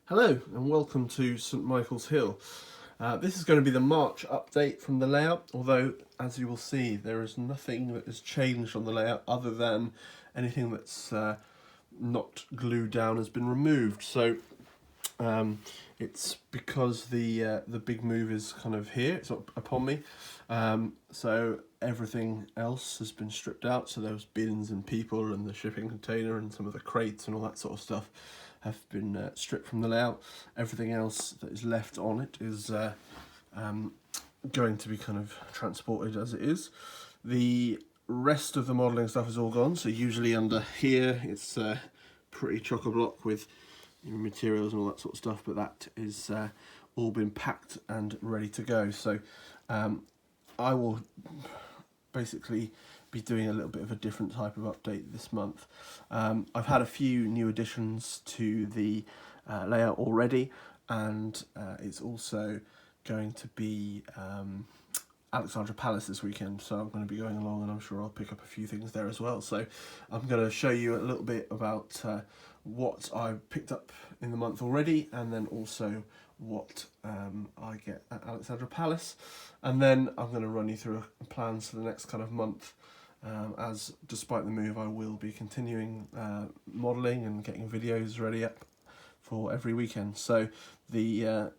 Hello and welcome to St Michael's Hill. This is going to be the March update from the layout, although as you will see there is nothing that has changed on the layout other than anything that's not glued down has been removed. So it's because the big move is kind of here, it's up upon me. So everything else has been stripped out, so those bins and people and the shipping container and some of the crates and all that sort of stuff have been stripped from the layout. Everything else that is left on it is going to be kind of transported as it is. The rest of the modelling stuff is all gone, so usually under here it's pretty chock-a-block with materials and all that sort of stuff, but that is all been packed and ready to go. So I will basically be doing a little bit of a different type of update this month. I've had a few new additions to the layout already, and it's also going to be Alexandra Palace this weekend, so I'm going to be going along and I'm sure I'll pick up a few things there as well. So I'm going to show you a little bit about what I've picked up in the month already, and then also what I get at Alexandra Palace, and then I'm going to run you through plans for the next kind of month, as despite the move I will be continuing modelling and getting videos ready up for every weekend. So the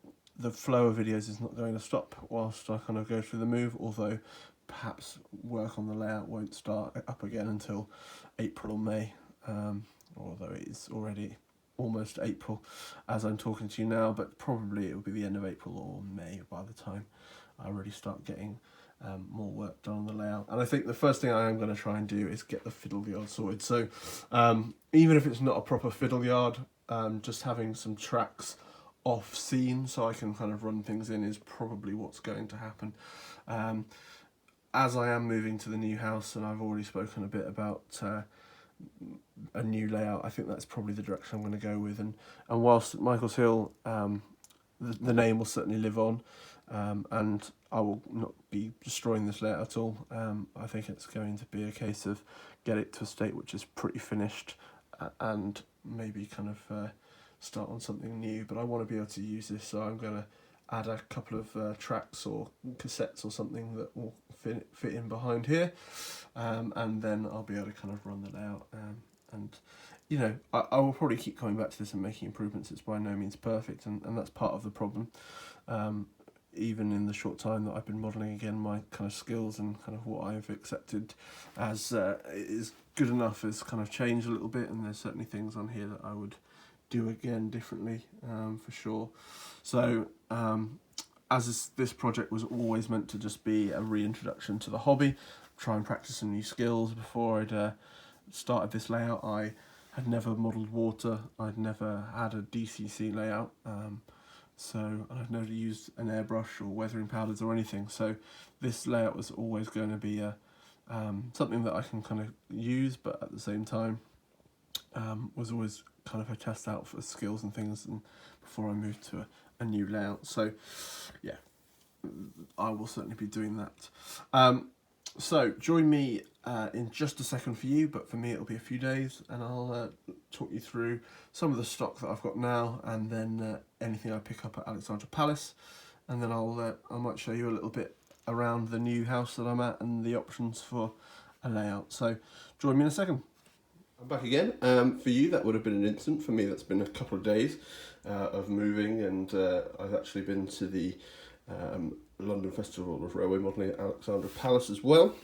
flow of videos is not going to stop whilst I kind of go through the move, although perhaps work on the layout won't start up again until April or May, although it is already almost April as I'm talking to you now, but probably it will be the end of April or May by the time I really start getting more work done on the layout. And I think the first thing I am going to try and do is get the fiddle yard sorted. So even if it's not a proper fiddle yard, just having some tracks off scene so I can kind of run things in is probably what's going to happen. As I am moving to the new house, and I've already spoken a bit about a new layout, I think that's probably the direction I'm going to go with. And whilst at Michael's Hill, the name will certainly live on, and I will not be destroying this layout at all. I think it's going to be a case of get it to a state which is pretty finished, and maybe kind of start on something new. But I want to be able to use this, so I'm going to add a couple of tracks or cassettes or something that will fit in behind here, and then I'll be able to kind of run the layout. And you know, I will probably keep coming back to this and making improvements. It's by no means perfect, and that's part of the problem. Even in the short time that I've been modelling again, my kind of skills and kind of what I've accepted as is good enough has kind of changed a little bit, and there's certainly things on here that I would do again differently, for sure. So as this project was always meant to just be a reintroduction to the hobby, try and practice some new skills. Before I'd started this layout, I had never modelled water, I'd never had a DCC layout, so I'd never used an airbrush or weathering powders or anything. So this layout was always going to be something that I can kind of use, but at the same time was always kind of a test out for skills and things, and before I moved to a new layout. So yeah, I will certainly be doing that. So join me in just a second for you, but for me it'll be a few days, and I'll talk you through some of the stock that I've got now, and then anything I pick up at Alexandra Palace, and then I might show you a little bit around the new house that I'm at and the options for a layout. So join me in a second. I'm back again. For you that would have been an instant. For me that's been a couple of days of moving, and I've actually been to the London Festival of Railway Modelling at Alexandra Palace as well.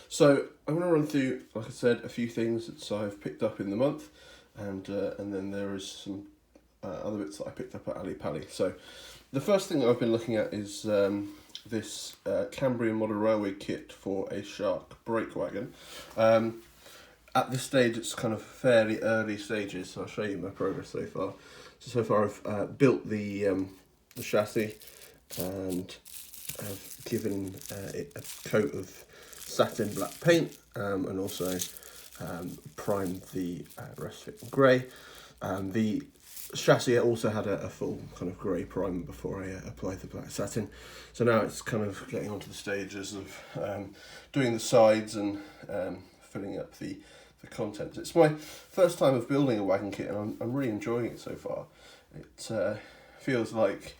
So I'm going to run through, like I said, a few things that I've picked up in the month, and then there is some other bits that I picked up at Ali Pally. So the first thing that I've been looking at is this Cambrian model railway kit for a Shark brake wagon. At this stage it's kind of fairly early stages, so I'll show you my progress so far. So far I've built the chassis, and I've given it a coat of satin black paint, and also primed the rest of it in grey. The chassis also had a full kind of grey primer before I applied the black satin. So now it's kind of getting onto the stages of doing the sides and filling up the the contents. It's my first time of building a wagon kit, and I'm really enjoying it so far. It feels like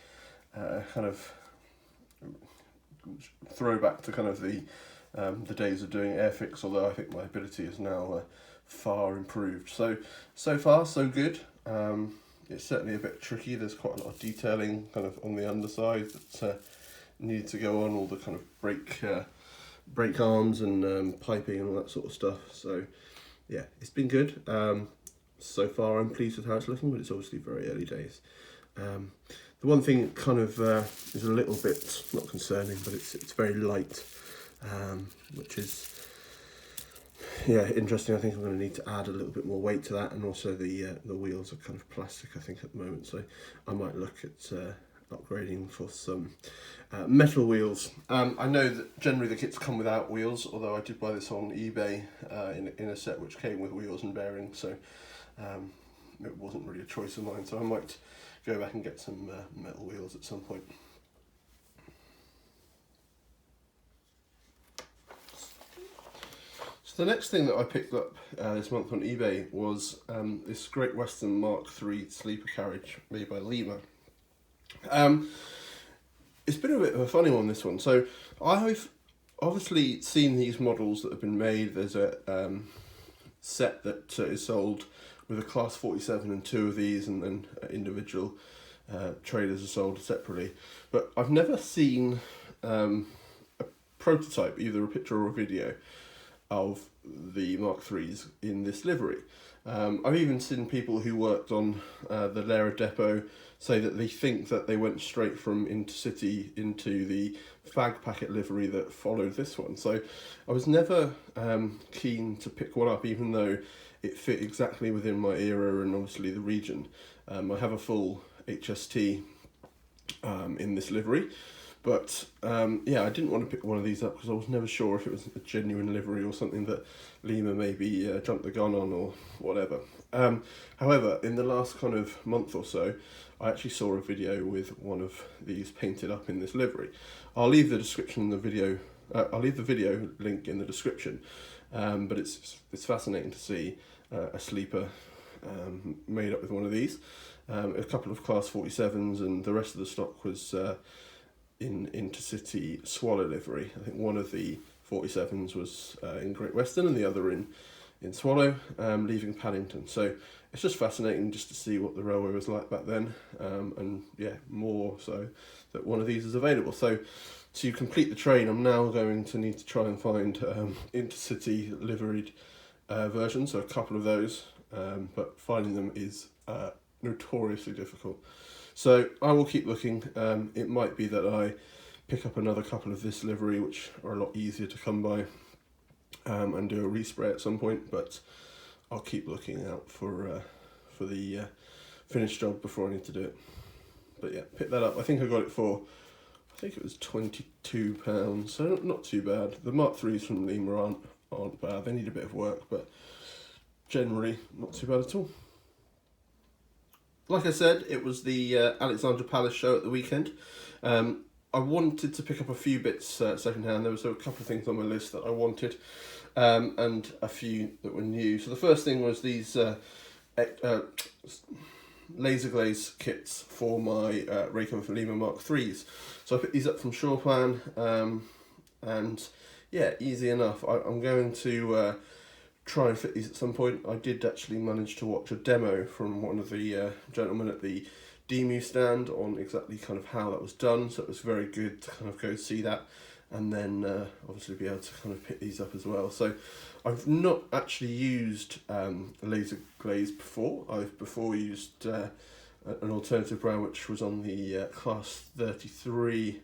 kind of throwback to kind of the days of doing airfix, although I think my ability is now far improved. So far so good. It's certainly a bit tricky. There's quite a lot of detailing kind of on the underside that needed to go on, all the kind of brake arms and piping and all that sort of stuff. So yeah, it's been good. So far I'm pleased with how it's looking, but it's obviously very early days. The one thing that kind of is a little bit, not concerning, but it's very light, which is, yeah, interesting. I think I'm going to need to add a little bit more weight to that, and also the wheels are kind of plastic, I think, at the moment, so I might look at upgrading for some metal wheels. I know that generally the kits come without wheels, although I did buy this on eBay in a set which came with wheels and bearings, so it wasn't really a choice of mine, so I might go back and get some metal wheels at some point. So the next thing that I picked up this month on eBay was this Great Western Mark III sleeper carriage made by Lima. It's been a bit of a funny one, this one. So I've obviously seen these models that have been made. There's a set that is sold with a Class 47 and 2 of these, and then individual trailers are sold separately. But I've never seen a prototype, either a picture or a video, of the Mark IIIs in this livery. I've even seen people who worked on the Lara depot say that they think that they went straight from Intercity into the fag packet livery that followed this one. So I was never keen to pick one up, even though it fit exactly within my era and obviously the region. I have a full HST in this livery, but yeah, I didn't want to pick one of these up because I was never sure if it was a genuine livery or something that Lima maybe jumped the gun on or whatever. However, in the last kind of month or so, I actually saw a video with one of these painted up in this livery. I'll leave the description in the video. I'll leave the video link in the description. But it's fascinating to see a sleeper made up with one of these. A couple of Class 47s, and the rest of the stock was in Intercity Swallow livery. I think one of the 47s was in Great Western and the other in Swallow, leaving Paddington. So it's just fascinating just to see what the railway was like back then, and yeah, more so that one of these is available. So to complete the train, I'm now going to need to try and find Intercity liveried versions, so a couple of those, but finding them is notoriously difficult. So I will keep looking. It might be that I pick up another couple of this livery, which are a lot easier to come by, and do a respray at some point, but I'll keep looking out for the finished job before I need to do it. But yeah, pick that up. I think I got it for, I think it was £22, so not too bad. The Mark IIIs from Lima aren't bad. They need a bit of work, but generally not too bad at all. Like I said, it was the Alexandra Palace show at the weekend. I wanted to pick up a few bits secondhand. There was a couple of things on my list that I wanted, and a few that were new. So the first thing was these laser glaze kits for my Raycon for Lima Mark IIIs. So I picked these up from Shoreplan, and yeah, easy enough. I'm going to try and fit these at some point. I did actually manage to watch a demo from one of the gentlemen at the DMU stand on exactly kind of how that was done, so it was very good to kind of go see that, and then obviously be able to kind of pick these up as well. So I've not actually used laser glaze before. I've before used an alternative brand which was on the Class 33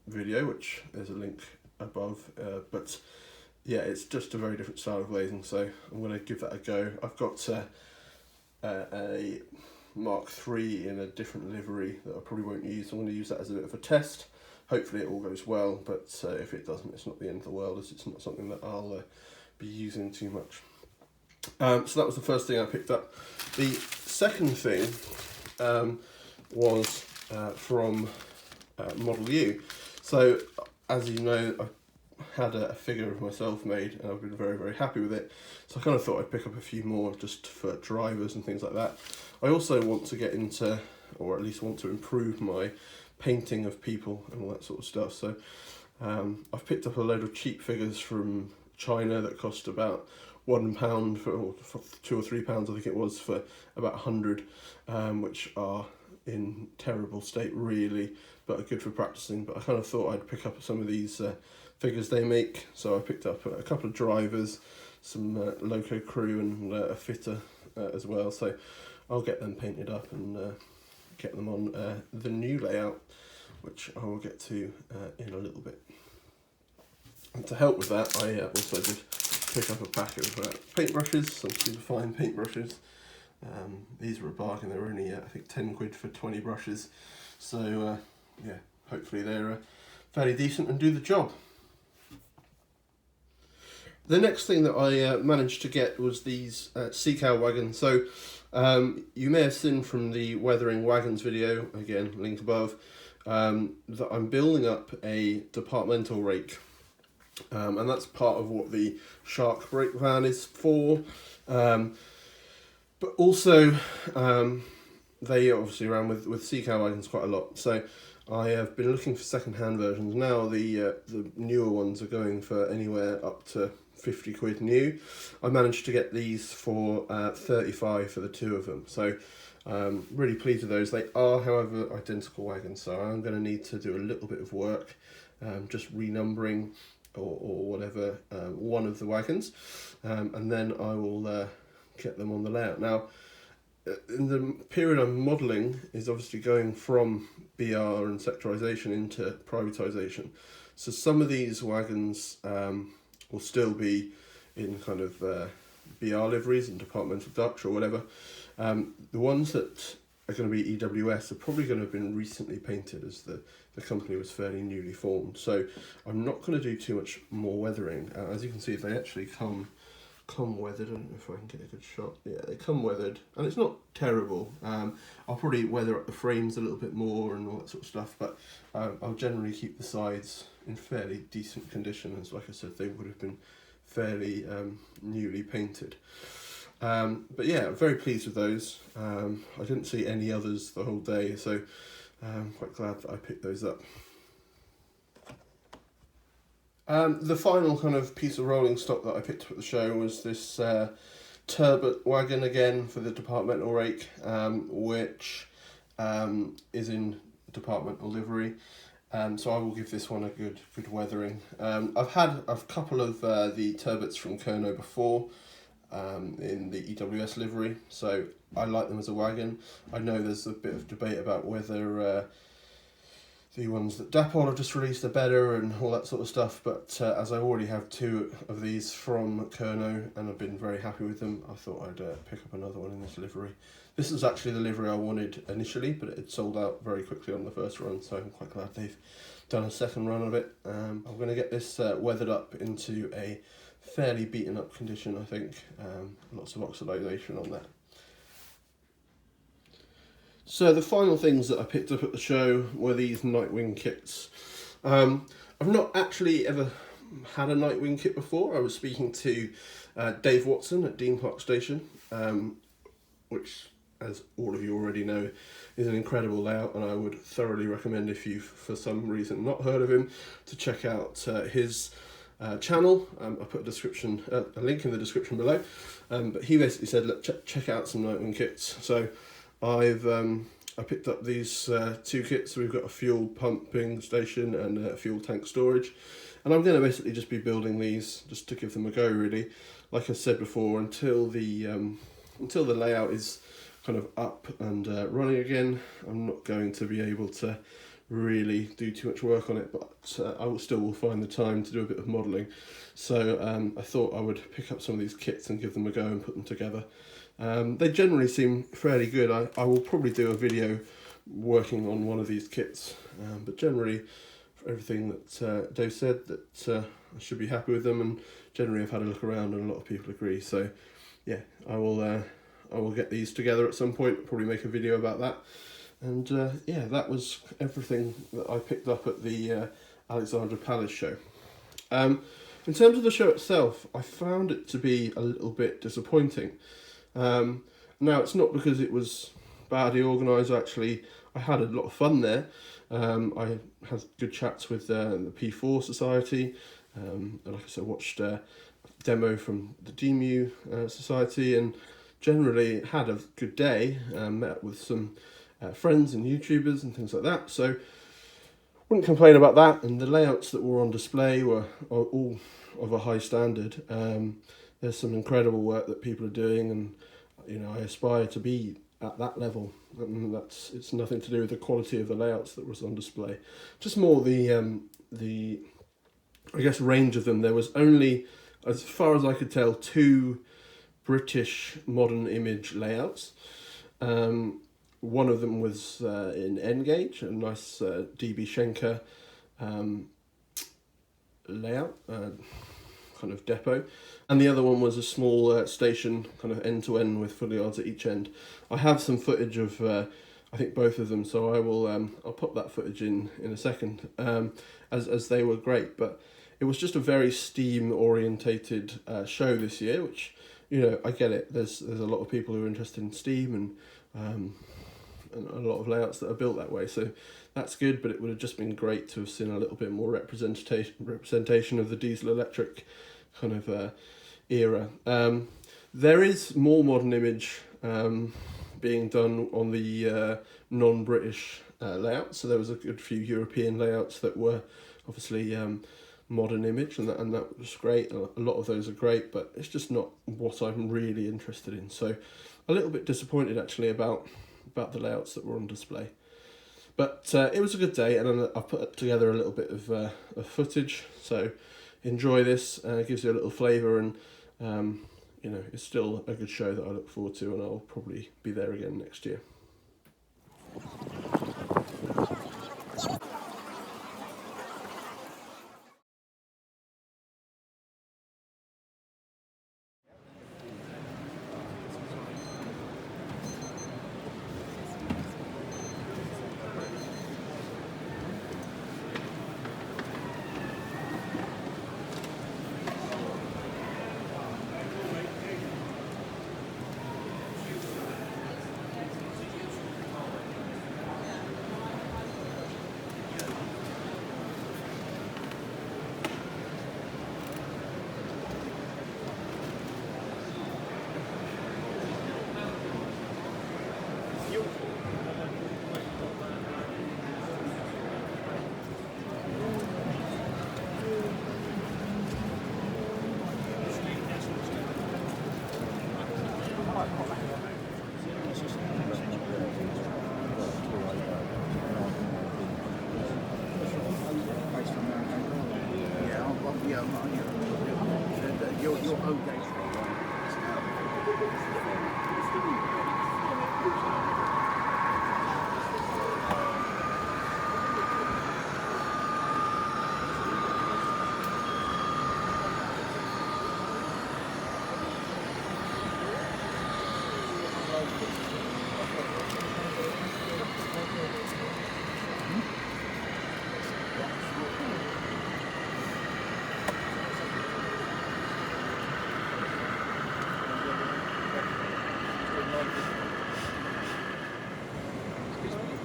video, which there's a link above, but yeah, it's just a very different style of glazing, so I'm going to give that a go. I've got a Mark III in a different livery that I probably won't use. I'm going to use that as a bit of a test. Hopefully it all goes well, but if it doesn't, it's not the end of the world, as it's not something that I'll be using too much. So that was the first thing I picked up. The second thing was from Model U. So as you know, I had a figure of myself made, and I've been very, very happy with it. So I kind of thought I'd pick up a few more just for drivers and things like that. I also want to get into, or at least want to improve my painting of people and all that sort of stuff. So I've picked up a load of cheap figures from China that cost about £1 for £2 or £3, I think it was, for about 100, which are in terrible state really, but are good for practicing. But I kind of thought I'd pick up some of these figures they make. So I picked up a couple of drivers, some Loco crew, and a fitter as well. So I'll get them painted up and get them on the new layout, which I will get to in a little bit. And to help with that, I also did pick up a pack of paintbrushes, some super fine paintbrushes. These were a bargain. They were only I think 10 quid for 20 brushes. So yeah, hopefully they're fairly decent and do the job. The next thing that I managed to get was these Seekout wagons. So you may have seen from the Weathering Wagons video, again link above, that I'm building up a departmental rake. And that's part of what the shark brake van is for. But also, they obviously ran with Seekout wagons quite a lot. So I have been looking for second-hand versions. Now the newer ones are going for anywhere up to 50 quid new. I managed to get these for 35 for the two of them. So really pleased with those. They are, however, identical wagons. So I'm going to need to do a little bit of work, just renumbering or whatever one of the wagons, and then I will get them on the layout. Now, in the period I'm modelling is obviously going from BR and sectorisation into privatisation. So some of these wagons will still be in kind of BR liveries and departmental Dutch or whatever. The ones that are going to be EWS are probably going to have been recently painted, as the company was fairly newly formed. So I'm not going to do too much more weathering. As you can see, they actually come weathered. I don't know if I can get a good shot. Yeah, they come weathered, and it's not terrible. I'll probably weather up the frames a little bit more and all that sort of stuff, but I'll generally keep the sides in fairly decent condition, as like I said, they would have been fairly newly painted. But yeah, I'm very pleased with those. I didn't see any others the whole day, so I'm quite glad that I picked those up. The final kind of piece of rolling stock that I picked up at the show was this Turbot wagon again for the departmental rake, which is in departmental livery. So I will give this one a good weathering. I've had a couple of the Turbots from Kerno before, in the EWS livery, so I like them as a wagon. I know there's a bit of debate about whether the ones that Dapol have just released are better and all that sort of stuff, but as I already have two of these from Kerno and I've been very happy with them, I thought I'd pick up another one in this livery. This is actually the livery I wanted initially, but it sold out very quickly on the first run, so I'm quite glad they've done a second run of it. I'm going to get this weathered up into a fairly beaten up condition, I think. Lots of oxidation on that. So the final things that I picked up at the show were these Nightwing kits. I've not actually ever had a Nightwing kit before. I was speaking to Dave Watson at Dean Park Station, which, as all of you already know, is an incredible layout, and I would thoroughly recommend, if you've for some reason not heard of him, to check out his channel. I'll put a link in the description below, but he basically said, look, check out some Nightwing kits. So I picked up these two kits. So we've got a fuel pumping station and a fuel tank storage, and I'm going to basically just be building these just to give them a go, really. Like I said before, until the layout is kind of up and running again, I'm not going to be able to really do too much work on it, but I will find the time to do a bit of modelling. So I thought I would pick up some of these kits and give them a go and put them together. They generally seem fairly good. I will probably do a video working on one of these kits, but generally for everything that Dave said, that I should be happy with them, and generally I've had a look around and a lot of people agree. So yeah, I will get these together at some point, probably make a video about that. And yeah, that was everything that I picked up at the Alexandra Palace show. In terms of the show itself, I found it to be a little bit disappointing. Now, it's not because it was badly organised. Actually, I had a lot of fun there. I had good chats with the P4 Society. Like I said, watched a demo from the DMU Society, and generally had a good day. Met with some friends and YouTubers and things like that. So wouldn't complain about that. And the layouts that were on display are all of a high standard. There's some incredible work that people are doing, and I aspire to be at that level. And it's nothing to do with the quality of the layouts that was on display, just more the I guess range of them. There was only, as far as I could tell, 2 British modern image layouts. One of them was in N-gauge, a nice DB Schenker layout, kind of depot, and the other one was a small station, kind of end to end with footyards at each end. I have some footage of I think both of them, so I will I'll pop that footage in a second, as they were great. But it was just a very Steam orientated show this year, which I get it. There's a lot of people who are interested in Steam and a lot of layouts that are built that way, so that's good. But it would have just been great to have seen a little bit more representation of the diesel electric kind of era. There is more modern image being done on the non-British layout, so there was a good few European layouts that were obviously modern image, and that was great. A lot of those are great, but it's just not what I'm really interested in. So a little bit disappointed actually about the layouts that were on display. But it was a good day, and I put together a little bit of footage, so enjoy this. Gives you a little flavour, and it's still a good show that I look forward to, and I'll probably be there again next year.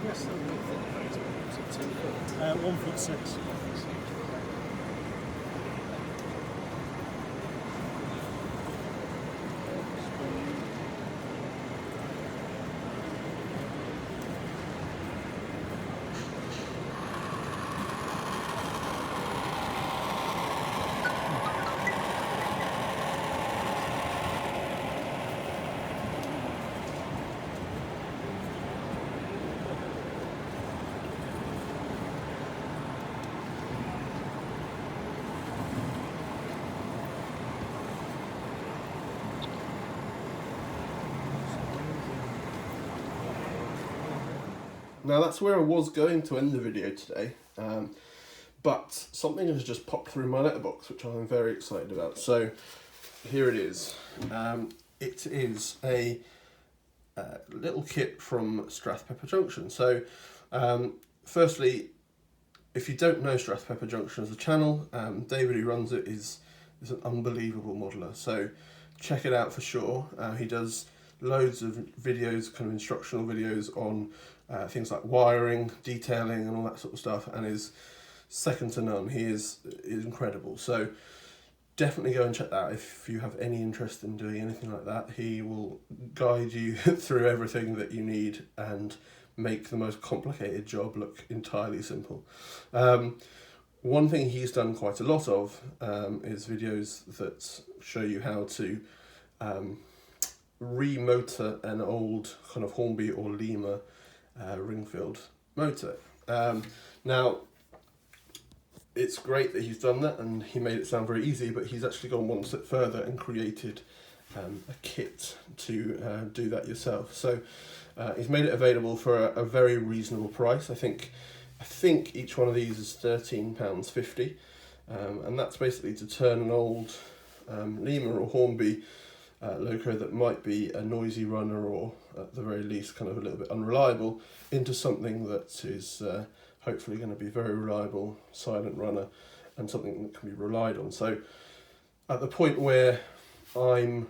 Yes, 1'6". Now that's where I was going to end the video today, but something has just popped through my letterbox, which I'm very excited about. So here it is. It is a little kit from Strathpepper Junction. So firstly, if you don't know Strathpepper Junction as a channel, David, who runs it, is an unbelievable modeler. So check it out for sure. He does loads of videos, kind of instructional videos on things like wiring, detailing, and all that sort of stuff, and is second to none. He is incredible. So definitely go and check that out if you have any interest in doing anything like that. He will guide you through everything that you need and make the most complicated job look entirely simple. One thing he's done quite a lot of is videos that show you how to remotor an old kind of Hornby or Lima ring-filled motor. Now, it's great that he's done that and he made it sound very easy, but he's actually gone one step further and created a kit to do that yourself. So he's made it available for a very reasonable price. I think each one of these is £13.50, and that's basically to turn an old Lima or Hornby loco that might be a noisy runner, or at the very least kind of a little bit unreliable, into something that is hopefully going to be very reliable, silent runner, and something that can be relied on. So at the point where I'm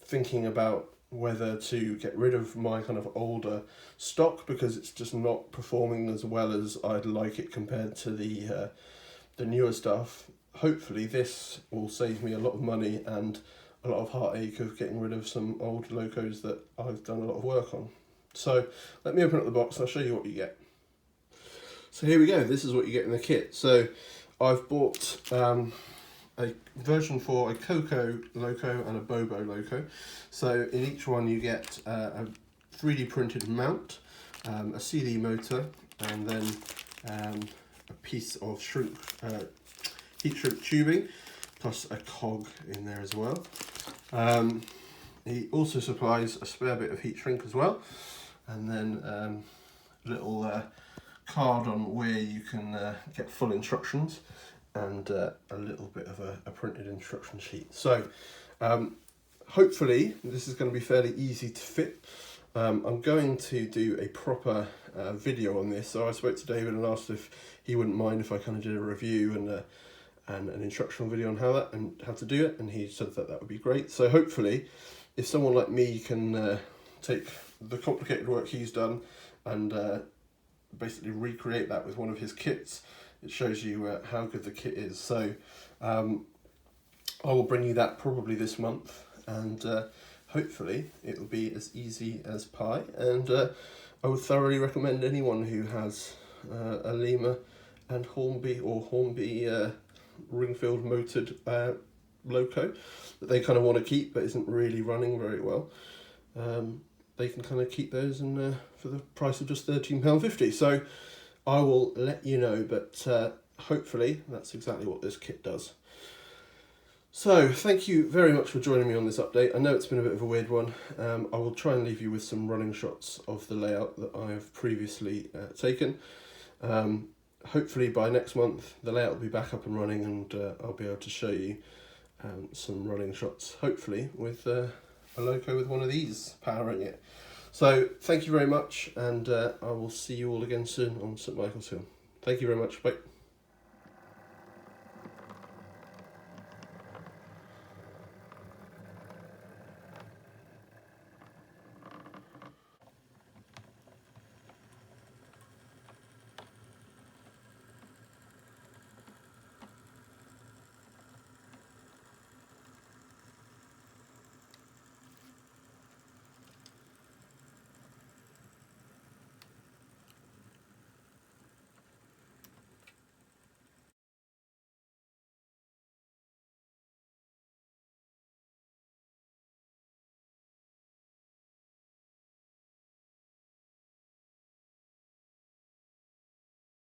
thinking about whether to get rid of my kind of older stock because it's just not performing as well as I'd like it compared to the newer stuff, hopefully this will save me a lot of money and a lot of heartache of getting rid of some old locos that I've done a lot of work on. So let me open up the box and I'll show you what you get. So here we go, this is what you get in the kit. So I've bought a version for a Coco Loco and a Bobo Loco. So in each one you get a 3D printed mount, a CD motor, and then a piece of heat shrink tubing, plus a cog in there as well. He also supplies a spare bit of heat shrink as well, and then a little card on where you can get full instructions, and a little bit of a printed instruction sheet. So hopefully this is going to be fairly easy to fit. I'm going to do a proper video on this, so I spoke to David and asked if he wouldn't mind if I kind of did a review and an instructional video on how to do it, and he said that would be great. So hopefully if someone like me can take the complicated work he's done and basically recreate that with one of his kits, it shows you how good the kit is. So I will bring you that probably this month, and hopefully it will be as easy as pie, and I would thoroughly recommend anyone who has a Lima and Hornby or Hornby ring-filled motored loco that they kind of want to keep but isn't really running very well. They can kind of keep those and for the price of just £13.50. So I will let you know, but hopefully that's exactly what this kit does. So thank you very much for joining me on this update. I know it's been a bit of a weird one. I will try and leave you with some running shots of the layout that I have previously taken. Hopefully by next month the layout will be back up and running, and I'll be able to show you some running shots, hopefully with a loco with one of these powering it. So thank you very much, and I will see you all again soon on St Michael's Hill. Thank you very much. Bye.